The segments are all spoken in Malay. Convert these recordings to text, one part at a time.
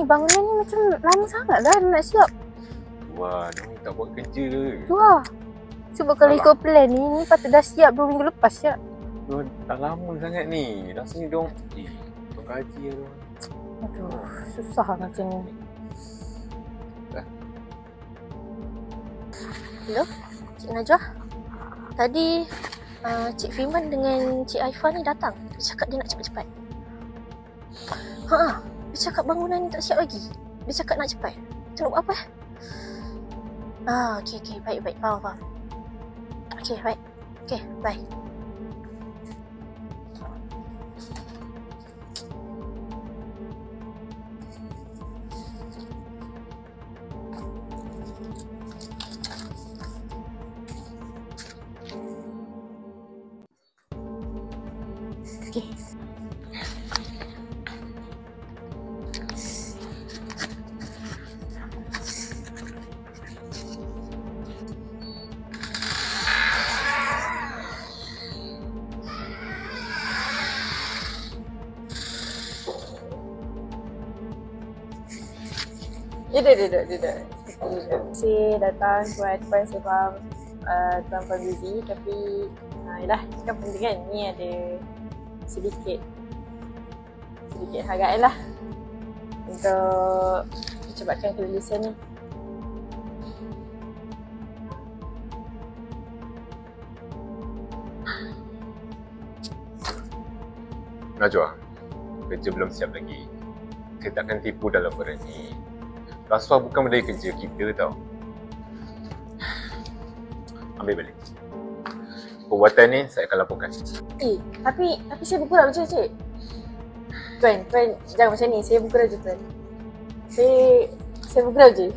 bangunan ni macam lama sangat lah nak siap. Wah, dia tak buat kerja ke? Tu lah. Cuba kalau ikut plan ni patut dah siap 2 minggu lepas siap. Dah lama sangat ni. Rasanya diorang gaji lah diorang. Aduh, susah macam ni. Hello, Cik Najwa. Tadi Cik Firman dengan Cik Aifah ni datang. Dia cakap dia nak cepat-cepat. Dia cakap bangunan ni tak siap lagi. Dia cakap nak cepat. Kita nak buat apa? Okey, baik. Faham. Okey, baik. Okey, bye. Okey. Tidak. Saya datang buat depan sebab tuan-tuan busy, tapi yelah, kan penting kan, ni ada sedikit hargaan lah untuk percepatkan kelulusan ni. Najwa, kerja belum siap lagi. Saya takkan tipu dalam benda ni. Rasuah bukan benda kerja kita tau. Ambil balik. Perbuatan ni saya akan laporkan. Tapi saya bergurau je, Cik. Tuan, jangan macam ni. Saya bergurau je, Tuan. Saya bergurau je.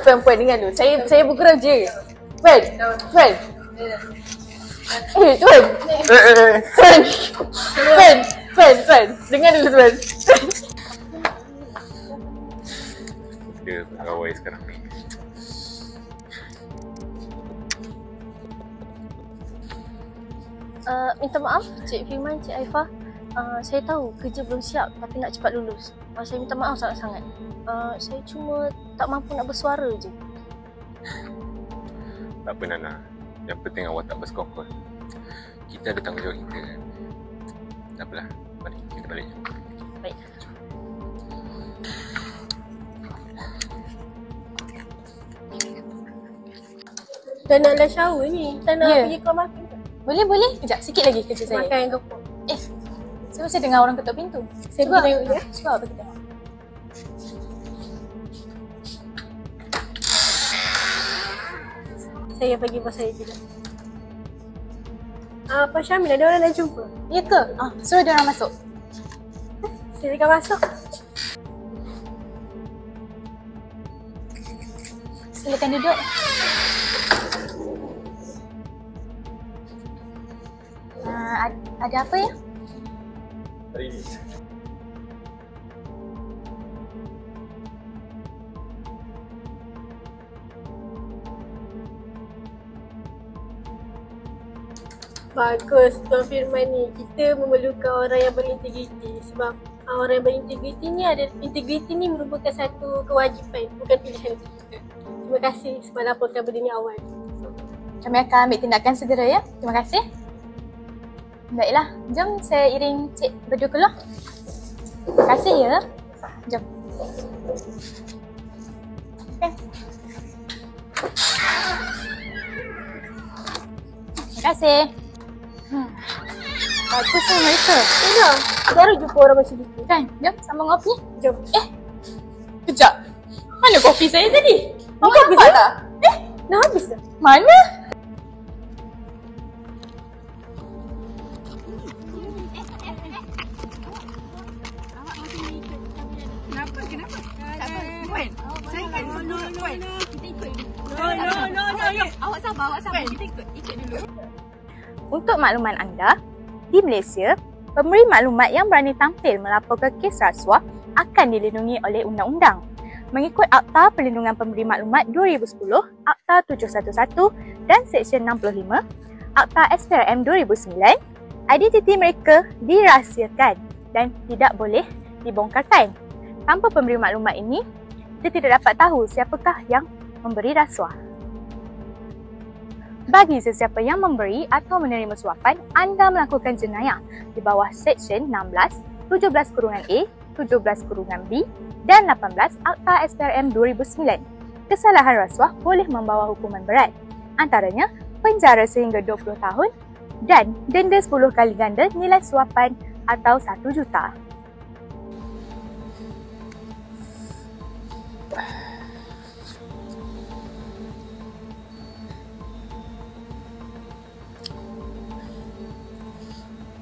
Tuan dengar dulu. Saya bergurau je. Tuan. Tuan. Dengar dulu, Tuan. Dia pegawai sekarang ni. Minta maaf Cik Firman, Cik Aifah. Saya tahu kerja belum siap tapi nak cepat lulus. Saya minta maaf sangat-sangat. Saya cuma tak mampu nak bersuara je. Tak apa Nana. Yang penting awak tak bersekongkol. Kita ada tanggungjawab kita kan. Tak apalah. Mari kita balik. Baik. Tak naklah shower ni. Tak nak pergi keluar makan ke? Boleh. Kejap, sikit lagi kerja saya. Makan yang gepuk. Saya dengar orang ketuk pintu. Saya pergi tengok je. Cuba apa kita tengok. Saya bagi bos saya juga. Pak Syamil, ada orang nak jumpa? Ya ke? Suruh dia orang masuk. Silakan masuk. Silakan duduk. Ada apa ya? Hari ni. Bagus Tuan Firman ni. Kita memerlukan orang yang berintegriti. Sebab orang yang berintegriti ni merupakan satu kewajipan, bukan pilihan untuk kita. Terima kasih sebab laporkan benda ni awal. Kami akan ambil tindakan segera ya. Terima kasih. Baiklah, jom saya iring Cik berdua keluar. Terima kasih ya. Jom. Okay. Terima kasih. Baguslah mereka. Tengok, baru jumpa orang macam itu. Kan, jom sambung kopi. Jom. Kejap. Mana kopi saya tadi? Awak nampak tak? Dah habis dah. Mana? Kenapa? Puan, saya kan Puan. Kita ikut dulu. No. Awak sabar. Kita ikut dulu. Untuk makluman anda, di Malaysia, pemberi maklumat yang berani tampil melaporkan kes rasuah akan dilindungi oleh undang-undang. Mengikut Akta Perlindungan Pemberi Maklumat 2010, Akta 711 dan Seksyen 65, Akta SPRM 2009, identiti mereka dirahsiakan dan tidak boleh dibongkarkan. Tanpa pemberi maklumat ini, kita tidak dapat tahu siapakah yang memberi rasuah. Bagi sesiapa yang memberi atau menerima suapan, anda melakukan jenayah di bawah Seksyen 16, 17(a), 17(b) dan 18 Akta SPRM 2009. Kesalahan rasuah boleh membawa hukuman berat, antaranya penjara sehingga 20 tahun dan denda 10 kali ganda nilai suapan atau 1 juta.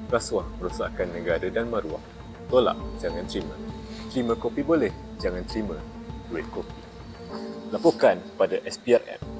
Rasuah merosakkan negara dan maruah. Tolak, jangan terima. Terima kopi boleh, jangan terima duit kopi. Laporkan pada SPRM